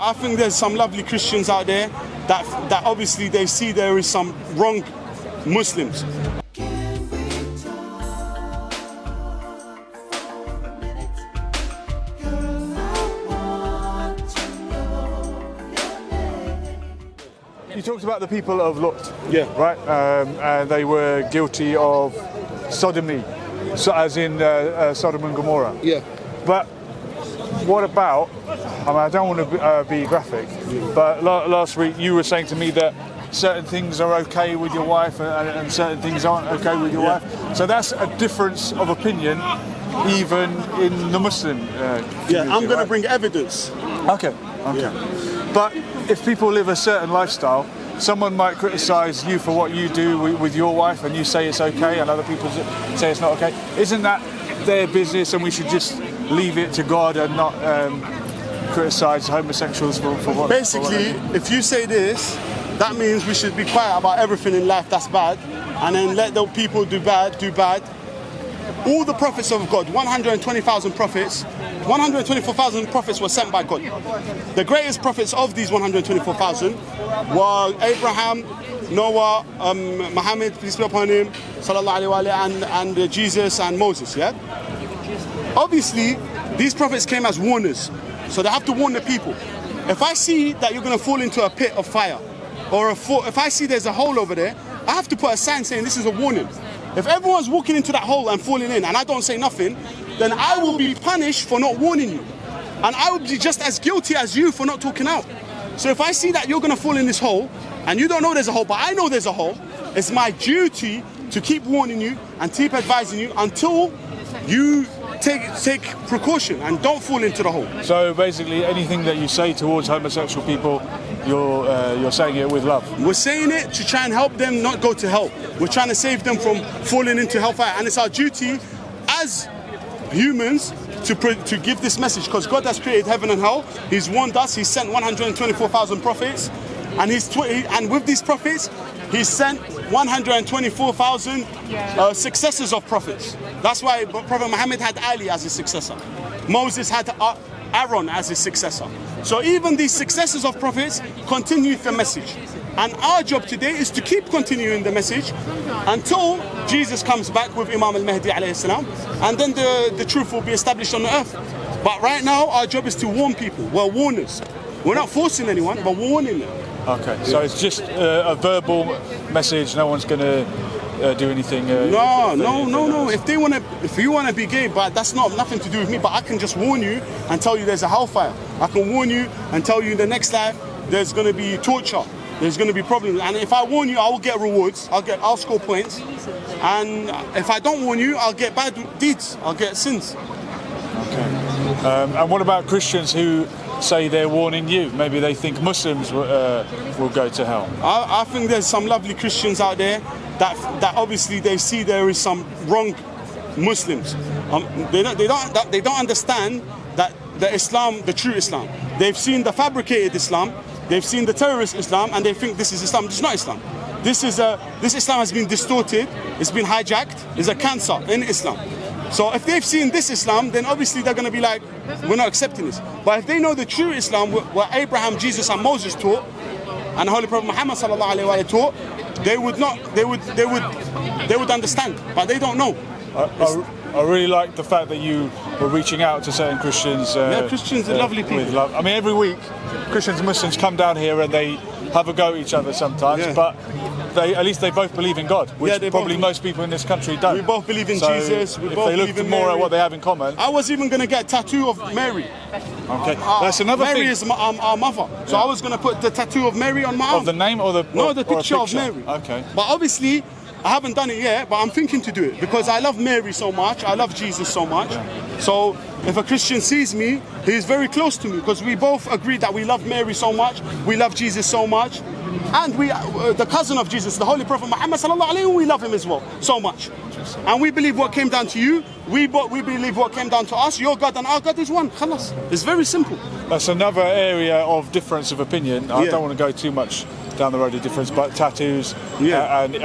I think there's some lovely Christians out there that obviously they see there is some wrong Muslims. You talked about the people of Lot, Yeah. right? And they were guilty of sodomy, so as in Sodom and Gomorrah. Yeah. But what about, I don't want to be graphic, but last week you were saying to me that certain things are okay with your wife and certain things aren't okay with your wife. So that's a difference of opinion even in the Muslim community. Yeah, I'm going right? to bring evidence. Okay. But if people live a certain lifestyle, someone might criticise you for what you do with your wife and you say it's okay and other people say it's not okay. Isn't that their business and we should just leave it to God and not criticise homosexuals for what? Basically, if you say this, that means we should be quiet about everything in life that's bad and then let the people do bad. All the prophets of God, 120,000 prophets, 124,000 prophets were sent by God. The greatest prophets of these 124,000 were Abraham, Noah, Muhammad, peace be upon him, sallallahu alaihi wasallam, and Jesus and Moses. Yeah. Obviously, these prophets came as warners, so they have to warn the people. If I see that you're going to fall into a pit of fire, or if I see there's a hole over there, I have to put a sign saying this is a warning. If everyone's walking into that hole and falling in and I don't say nothing, then I will be punished for not warning you. And I will be just as guilty as you for not talking out. So if I see that you're going to fall in this hole and you don't know there's a hole, but I know there's a hole, it's my duty to keep warning you and keep advising you until you take precaution and don't fall into the hole. So basically anything that you say towards homosexual people, you're saying it with love. We're saying it to try and help them not go to hell. We're trying to save them from falling into hellfire, and it's our duty as humans to give this message, because God has created heaven and hell. He's warned us. He's sent 124,000 prophets, and and with these prophets, He's sent 124,000 successors of prophets. That's why Prophet Muhammad had Ali as his successor. Moses had Aaron as his successor. So even these successors of prophets continued the message. And our job today is to keep continuing the message until Jesus comes back with Imam al-Mahdi alayhi salam, and then the truth will be established on the earth. But right now, our job is to warn people. We're warners. We're not forcing anyone, but warning them. Okay, so it's just a verbal message. No one's going to do anything. No. If you wanna be gay, but that's nothing to do with me. But I can just warn you and tell you there's a hellfire. I can warn you and tell you in the next life there's going to be torture. There's going to be problems. And if I warn you, I will get rewards. I'll score points. And if I don't warn you, I'll get bad deeds. I'll get sins. Okay. And what about Christians who say they're warning you? Maybe they think Muslims will go to hell. I think there's some lovely Christians out there that obviously they see there is some wrong Muslims. They don't understand that the true Islam. They've seen the fabricated Islam. They've seen the terrorist Islam, and they think this is Islam. This is not Islam. This Islam has been distorted. It's been hijacked. It's a cancer in Islam. So if they've seen this Islam, then obviously they're going to be like, we're not accepting this. But if they know the true Islam, what Abraham, Jesus, and Moses taught, and the Holy Prophet Muhammad sallallahu alaihi wasallam taught, they would understand. But they don't know. I really like the fact that you were reaching out to certain Christians. Christians are lovely people. With love. I mean, every week, Christians and Muslims come down here and they have a go at each other sometimes, but at least they both believe in God, which probably most people in this country don't. We both believe in so Jesus. If they look more at what they have in common. I was even going to get a tattoo of Mary. Okay, that's another thing. Mary is our mother, so I was going to put the tattoo of Mary on my arm. Of the name or the picture of Mary. Okay. But obviously, I haven't done it yet, but I'm thinking to do it because I love Mary so much. I love Jesus so much. So if a Christian sees me, he is very close to me because we both agree that we love Mary so much, we love Jesus so much, and the cousin of Jesus, the Holy Prophet Muhammad sallallahu alaihi wasallam, we love him as well so much. And we believe what came down to you, we believe what came down to us. Your God and our God is one. Khalas. It's very simple. That's another area of difference of opinion. I don't want to go too much down the road of difference, but tattoos and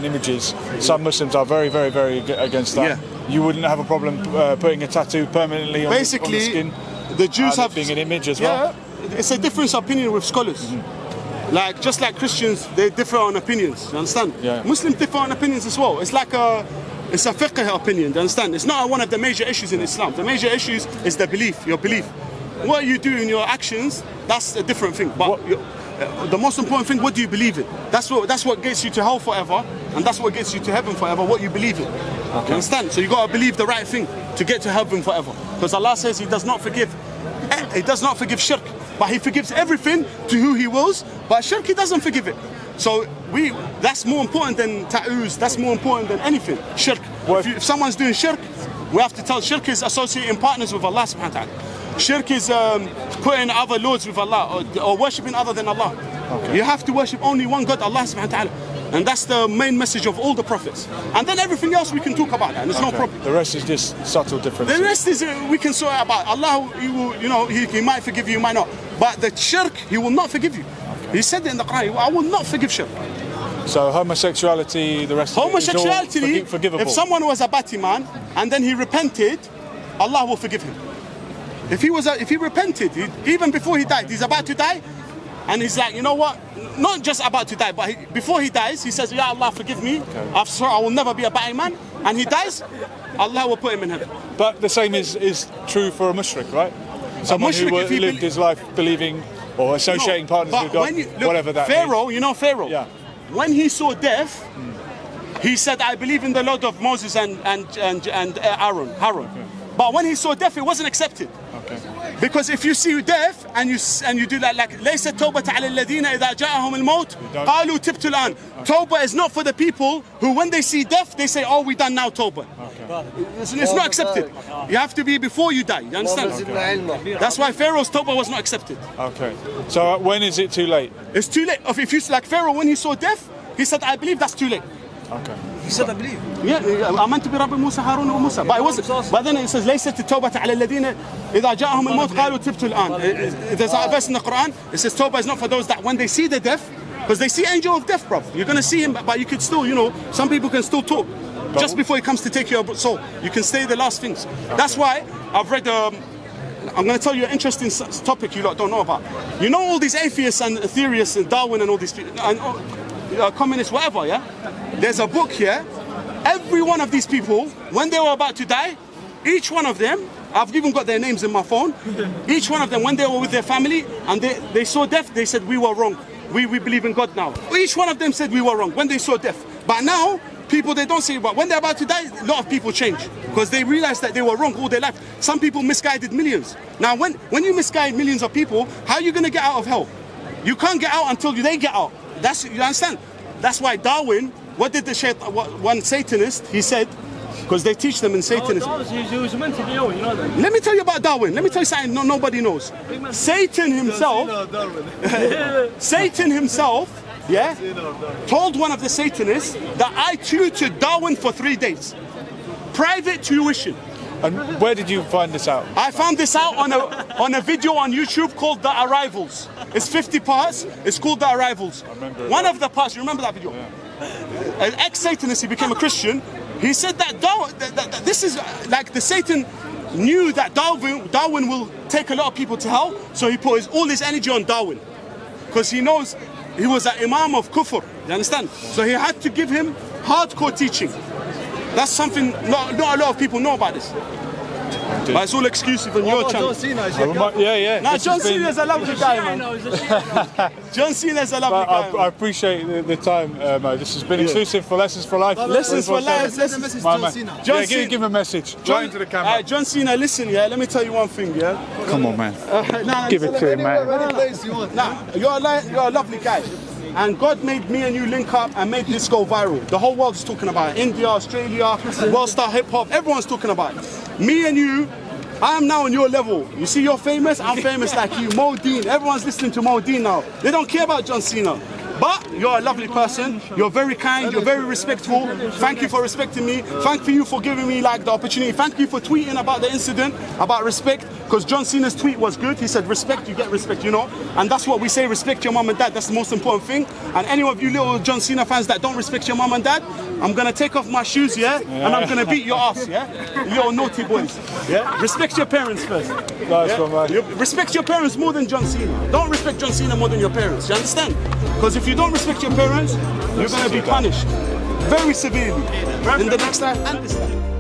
images. Some Muslims are very, very, very against that. You wouldn't have a problem putting a tattoo permanently on the skin. The Jews have being an image as well. it's a difference of opinion with scholars. Like, just like Christians, they differ on opinions, you understand? Yeah. Muslims differ on opinions as well. It's like it's a fiqh opinion, you understand? It's not one of the major issues in Islam. The major issues is the belief, your belief. What you do in your actions, that's a different thing. But the most important thing, what do you believe in? That's what gets you to hell forever, and that's what gets you to heaven forever, what you believe in. Okay. You understand? So you got to believe the right thing to get to heaven forever. Because Allah says He does not forgive shirk, but He forgives everything to who He wills, but shirk He doesn't forgive it. So that's more important than ta'uz, that's more important than anything, shirk. If someone's doing shirk, we have to tell shirk is associating partners with Allah subhanahu wa ta'ala. Shirk is putting other lords with Allah or worshipping other than Allah. Okay. You have to worship only one God, Allah subhanahu wa ta'ala. And that's the main message of all the prophets. And then everything else we can talk about that, and there's no problem. The rest is just subtle differences. The rest is we can sort about. Allah, He will, He might forgive you, He might not. But the shirk, He will not forgive you. He said it in the Quran, I will not forgive shirk. So homosexuality, the rest of it is all forgivable. If someone was a bati man and then he repented, Allah will forgive him. If he repented, even before he died, he's about to die, and he's like, you know what? Not just about to die, but before he dies, he says, Ya Allah, forgive me. I swear I will never be a bati man. And he dies, Allah will put him in heaven. But the same is true for a mushrik, right? Someone who lived his life believing or associating partners with God, whatever that Pharaoh, means. you know Pharaoh? Yeah. When he saw death, he said, I believe in the Lord of Moses and Aaron. Okay. But when he saw death, it wasn't accepted. Okay. Because if you see death and you do that, like ليس التوبة على الذين إذا جاءهم الموت قالوا تبت الآن. Tawbah is not for the people who, when they see death, they say, oh, we done now Tawbah. Okay. It's not accepted. You have to be before you die. You understand? Okay. That's why Pharaoh's Tawbah was not accepted. Okay. So when is it too late? It's too late. If you like Pharaoh, when he saw death, he said, I believe that's too late. Okay. He said, I believe. Yeah, آمنت برب موسى هارون وموسى. But it wasn't. But then it says, ليست التوبة على الذين إذا جاءهم الموت قالوا تبت الآن. There's a verse in the Quran. It says Tawbah is not for those that when they see the death, because they see angel of death, bro. You're gonna see him, but you could still, some people can still talk just before he comes to take your soul. You can say the last things. Okay. That's why I've read. I'm going to tell you an interesting topic you lot don't know about. You know all these atheists and theorists and Darwin and all these people, and communists, whatever, yeah? There's a book here. Every one of these people, when they were about to die, each one of them, I've even got their names in my phone, each one of them, when they were with their family and they saw death, they said, we were wrong. We believe in God now. Each one of them said we were wrong when they saw death. But now, people, they don't say, but when they're about to die, a lot of people change because they realize that they were wrong all their life. Some people misguided millions. Now, when you misguide millions of people, how are you going to get out of hell? You can't get out until they get out. You understand? That's why Darwin, what did one Satanist, he said, because they teach them in Satanism. He was meant to be ill, you know that. Let me tell you about Darwin. Let me tell you something nobody knows. Satan himself, yeah, told one of the Satanists that I tutored Darwin for 3 days. Private tuition. And where did you find this out? I found this out on a video on YouTube called The Arrivals. It's 50 parts. It's called The Arrivals. I remember one of the parts, you remember that video? Yeah. An ex-Satanist, he became a Christian. He said that this is like the Satan knew that Darwin will take a lot of people to hell, so he put all his energy on Darwin. Because he knows he was an imam of kufr, you understand? So he had to give him hardcore teaching. That's something not a lot of people know about this. But it's all exclusive on your channel. John Cena is your guy. Yeah. No, John Cena's a lovely guy, man. John Cena's a lovely guy. I appreciate the time, Mo. This has been exclusive for Lessons for Life. Lessons for Life. Send a message to John Cena. Give him a message. Right into the camera. John Cena, listen, yeah. Let me tell you one thing, yeah. Come on, man. Give it to him, man. You're a lovely guy. And God made me and you link up and made this go viral. The whole world is talking about it. India, Australia, World Star Hip Hop, everyone's talking about it. Me and you, I am now on your level. You see, you're famous, I'm famous like you. Mo Deen, everyone's listening to Mo Deen now. They don't care about John Cena. But you're a lovely person, you're very kind, you're very respectful. Thank you for respecting me. Thank you for giving me the opportunity. Thank you for tweeting about the incident, about respect. Because John Cena's tweet was good. He said, respect, you get respect, And that's what we say, respect your mom and dad. That's the most important thing. And any of you little John Cena fans that don't respect your mom and dad, I'm going to take off my shoes, yeah? And I'm going to beat your ass, yeah? You little naughty boys, yeah? Respect your parents first. Nice one, man. You respect your parents more than John Cena. Don't respect John Cena more than your parents. You understand? Because if you don't respect your parents, you're going to be punished very severely in the next life and this life.